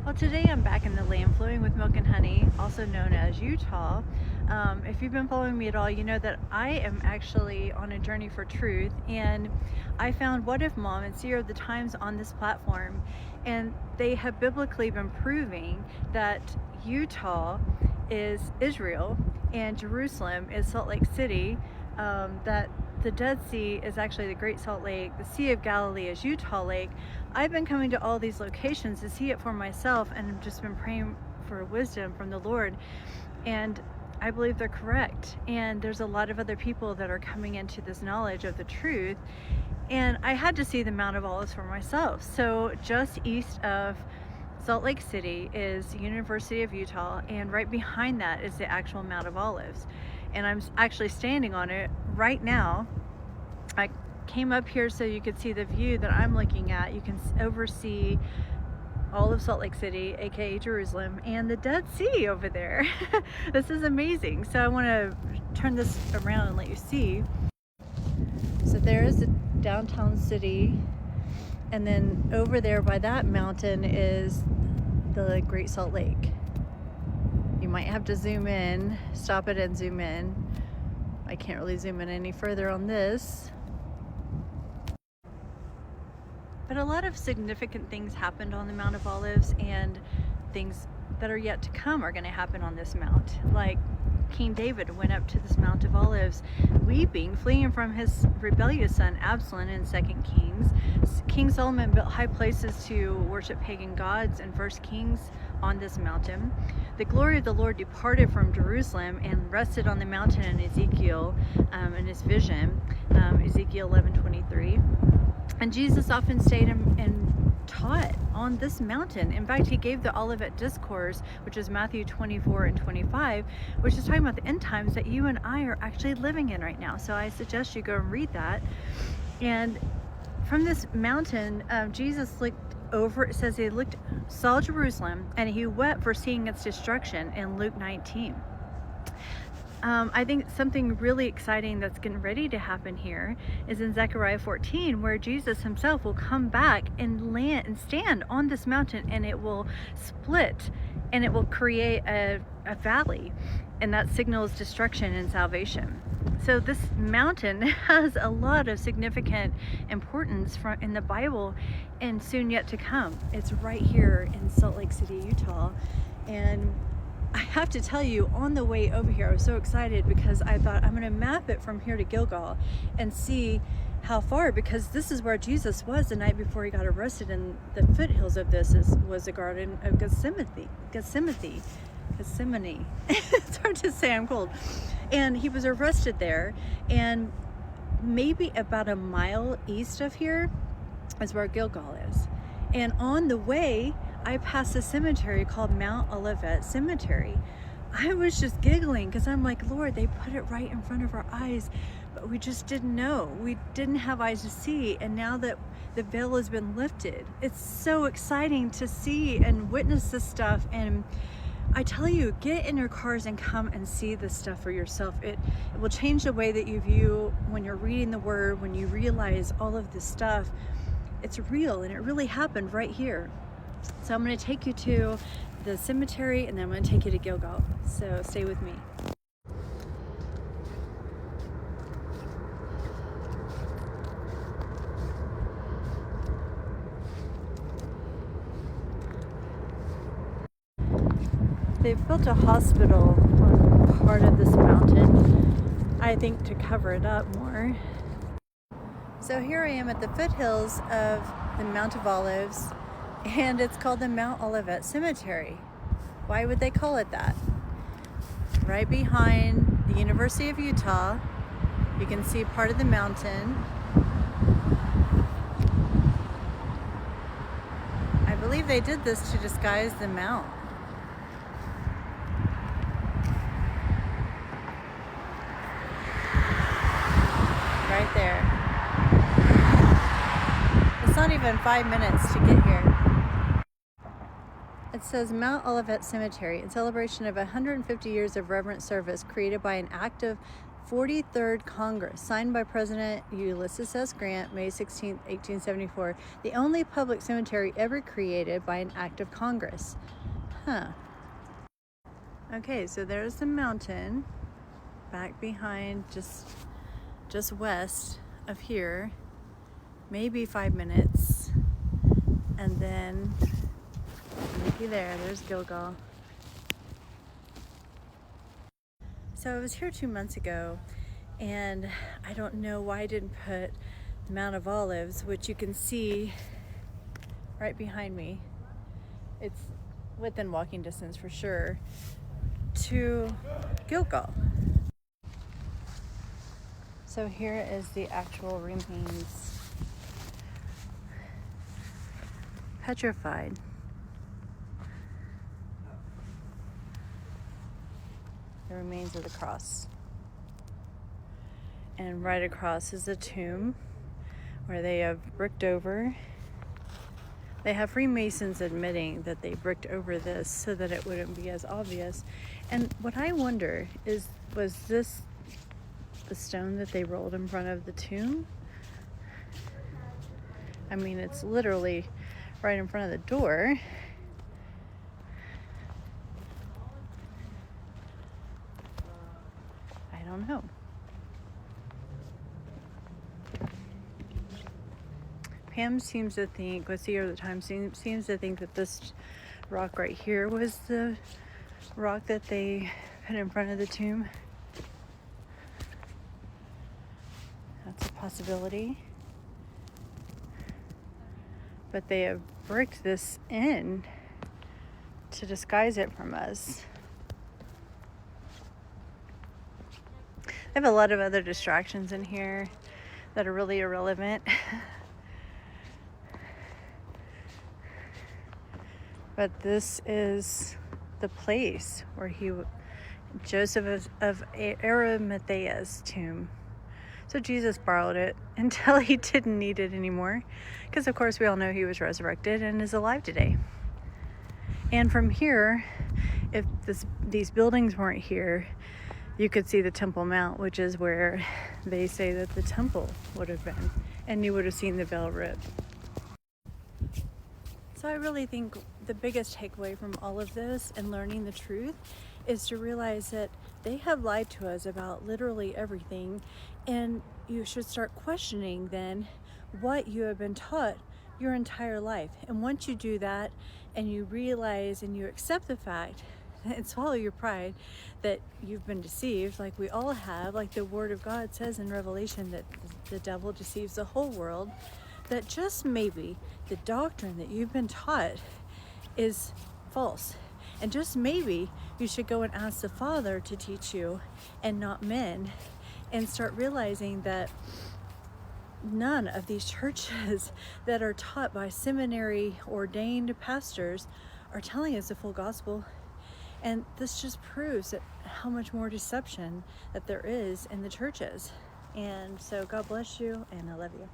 Well, today I'm back in the land flowing with milk and honey, also known as Utah. If you've been following me at all, you know that I am actually on a journey for truth, and I found What If Mom and Seer of the Times on this platform, and they have biblically been proving that Utah is Israel and Jerusalem is Salt Lake City, that the Dead Sea is actually the Great Salt Lake, the Sea of Galilee is Utah Lake. I've been coming to all these locations to see it for myself, and I've just been praying for wisdom from the Lord, and I believe they're correct. And there's a lot of other people that are coming into this knowledge of the truth, and I had to see the Mount of Olives for myself. So just east of Salt Lake City is the University of Utah, and right behind that is the actual Mount of Olives, and I'm actually standing on it right now. I came up here so you could see the view that I'm looking at. You can oversee all of Salt Lake City, aka Jerusalem, and the Dead Sea over there. This is amazing. So I want to turn this around and let you see. So there is the downtown city, and then over there by that mountain is the Great Salt Lake. You might have to zoom in, stop it and zoom in. I can't really zoom in any further on this. But a lot of significant things happened on the Mount of Olives, and things that are yet to come are going to happen on this mount. Like King David went up to this Mount of Olives weeping, fleeing from his rebellious son Absalom in 2 Kings. King Solomon built high places to worship pagan gods in 1 Kings on this mountain. The glory of the Lord departed from Jerusalem and rested on the mountain in Ezekiel, in his vision, Ezekiel 11:23. And Jesus often stayed and taught on this mountain. In fact, he gave the Olivet Discourse, which is Matthew 24 and 25, which is talking about the end times that you and I are actually living in right now. So I suggest you go and read that. And from this mountain, Jesus looked over, it says he saw Jerusalem, and he wept for seeing its destruction in Luke 19. I think something really exciting that's getting ready to happen here is in Zechariah 14, where Jesus himself will come back and land and stand on this mountain, and it will split and it will create a valley, and that signals destruction and salvation. So this mountain has a lot of significant importance in the Bible and soon yet to come. It's right here in Salt Lake City, Utah. And I have to tell you, on the way over here, I was so excited because I thought I'm going to map it from here to Gilgal and see how far, because this is where Jesus was the night before he got arrested, and the foothills of this was the Garden of Gethsemane. It's hard to say, I'm cold. And he was arrested there, and maybe about a mile east of here is where Gilgal is. And on the way, I passed a cemetery called Mount Olivet Cemetery. I was just giggling because I'm like, Lord, they put it right in front of our eyes, but we just didn't know. We didn't have eyes to see. And now that the veil has been lifted, it's so exciting to see and witness this stuff. And I tell you, get in your cars and come and see this stuff for yourself. It will change the way that you view when you're reading the word, when you realize all of this stuff. It's real, and it really happened right here. So I'm going to take you to the cemetery, and then I'm going to take you to Gilgal. So stay with me. They've built a hospital on part of this mountain, I think to cover it up more. So here I am at the foothills of the Mount of Olives, and it's called the Mount Olivet Cemetery. Why would they call it that? Right behind the University of Utah, you can see part of the mountain. I believe they did this to disguise the mount. Right there. It's not even 5 minutes to get here. It says Mount Olivet Cemetery, in celebration of 150 years of reverent service created by an act of 43rd Congress, signed by President Ulysses S. Grant, May 16, 1874. The only public cemetery ever created by an act of Congress. Huh. Okay, so there's the mountain back behind, just west of here. Maybe 5 minutes. And then looky there's Gilgal. So I was here 2 months ago, and I don't know why I didn't put the Mount of Olives, which you can see right behind me. It's within walking distance for sure to Gilgal. So here is the actual remains. Petrified. The remains of the cross. And right across is a tomb where they have bricked over. They have Freemasons admitting that they bricked over this so that it wouldn't be as obvious. And what I wonder is, was this the stone that they rolled in front of the tomb? I mean, it's literally right in front of the door. I don't know. Pam seems to think, with Seer of the Time, seems to think that this rock right here was the rock that they put in front of the tomb. That's a possibility. But they have bricked this in to disguise it from us. They have a lot of other distractions in here that are really irrelevant. But this is the place where Joseph of Arimathea's tomb. So Jesus borrowed it until he didn't need it anymore. Because of course we all know he was resurrected and is alive today. And from here, if these buildings weren't here, you could see the Temple Mount, which is where they say that the temple would have been. And you would have seen the veil rip. So I really think the biggest takeaway from all of this and learning the truth is to realize that they have lied to us about literally everything, and you should start questioning then what you have been taught your entire life. And once you do that and you realize and you accept the fact and swallow your pride that you've been deceived, like we all have, like the Word of God says in Revelation that the devil deceives the whole world, that just maybe the doctrine that you've been taught is false. And just maybe you should go and ask the Father to teach you and not men, and start realizing that none of these churches that are taught by seminary ordained pastors are telling us the full gospel. And this just proves that how much more deception that there is in the churches. And so God bless you, and I love you.